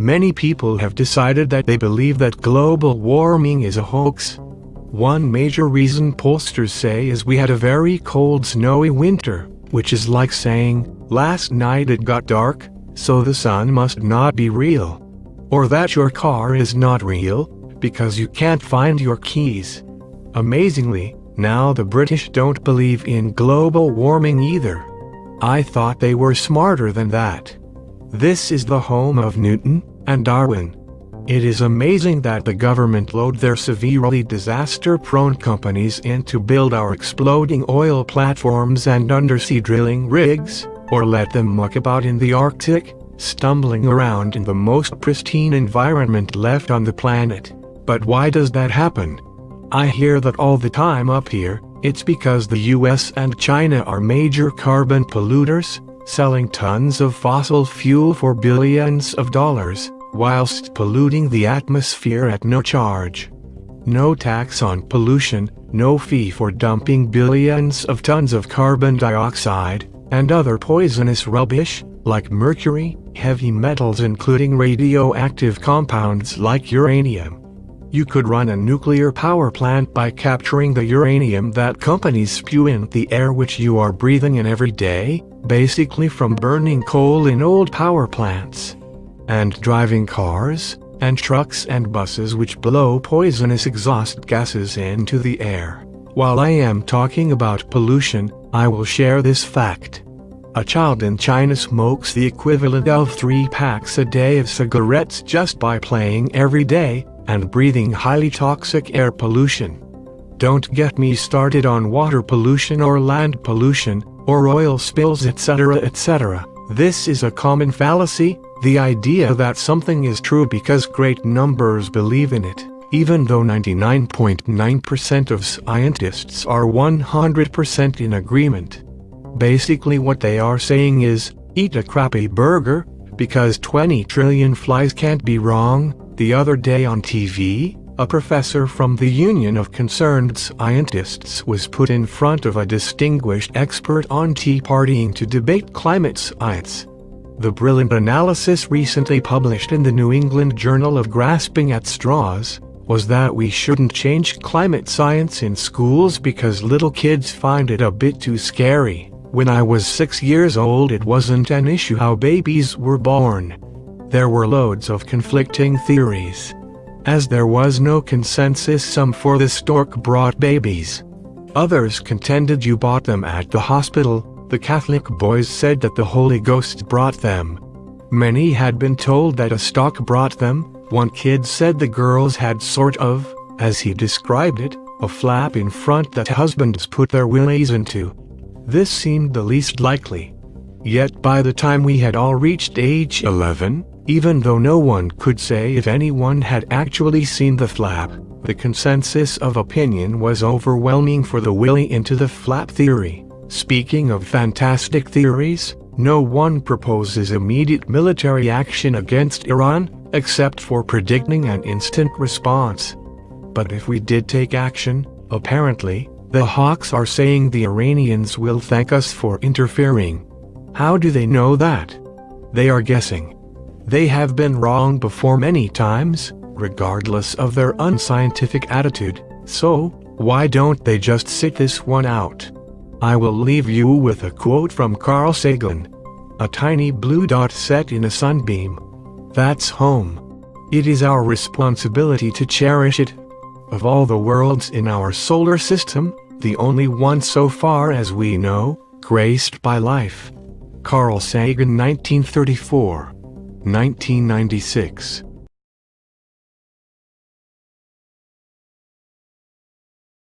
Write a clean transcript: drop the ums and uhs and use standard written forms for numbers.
Many people have decided that they believe that global warming is a hoax. One major reason pollsters say is we had a very cold, snowy winter, which is like saying, last night it got dark, so the sun must not be real. Or that your car is not real, because you can't find your keys. Amazingly, now the British don't believe in global warming either. I thought they were smarter than that. This is the home of Newton and Darwin. It is amazing that the government load their severely disaster-prone companies in to build our exploding oil platforms and undersea drilling rigs, or let them muck about in the Arctic, stumbling around in the most pristine environment left on the planet. But why does that happen? I hear that all the time up here. It's because the US and China are major carbon polluters, selling tons of fossil fuel for billions of dollars, whilst polluting the atmosphere at no charge. No tax on pollution, no fee for dumping billions of tons of carbon dioxide, and other poisonous rubbish, like mercury, heavy metals including radioactive compounds like uranium. You could run a nuclear power plant by capturing the uranium that companies spew in the air which you are breathing in every day, basically from burning coal in old power plants. And driving cars, and trucks and buses which blow poisonous exhaust gases into the air. While I am talking about pollution, I will share this fact. A child in China smokes the equivalent of 3 packs a day of cigarettes just by playing every day, and breathing highly toxic air pollution. Don't get me started on water pollution or land pollution, or oil spills etc. etc. This is a common fallacy, the idea that something is true because great numbers believe in it, even though 99.9% of scientists are 100% in agreement. Basically what they are saying is, eat a crappy burger, because 20 trillion flies can't be wrong. The other day on TV, a professor from the Union of Concerned Scientists was put in front of a distinguished expert on tea partying to debate climate science. The brilliant analysis recently published in the New England Journal of Grasping at Straws was that we shouldn't change climate science in schools because little kids find it a bit too scary. When I was 6 years old, it wasn't an issue how babies were born. There were loads of conflicting theories. As there was no consensus, some for the stork-brought babies. Others contended you bought them at the hospital. The Catholic boys said that the Holy Ghost brought them. Many had been told that a stork brought them. One kid said the girls had sort of, as he described it, a flap in front that husbands put their willies into. This seemed the least likely. Yet by the time we had all reached age 11, even though no one could say if anyone had actually seen the flap, the consensus of opinion was overwhelming for the willy into the flap theory. Speaking of fantastic theories, no one proposes immediate military action against Iran, except for predicting an instant response. But if we did take action, apparently, the Hoax are saying the Iranians will thank us for interfering. How do they know that? They are guessing. They have been wrong before many times, regardless of their unscientific attitude, so why don't they just sit this one out? I will leave you with a quote from Carl Sagan. A tiny blue dot set in a sunbeam. That's home. It is our responsibility to cherish it. Of all the worlds in our solar system, the only one so far as we know, graced by life. Carl Sagan, 1934. 1996.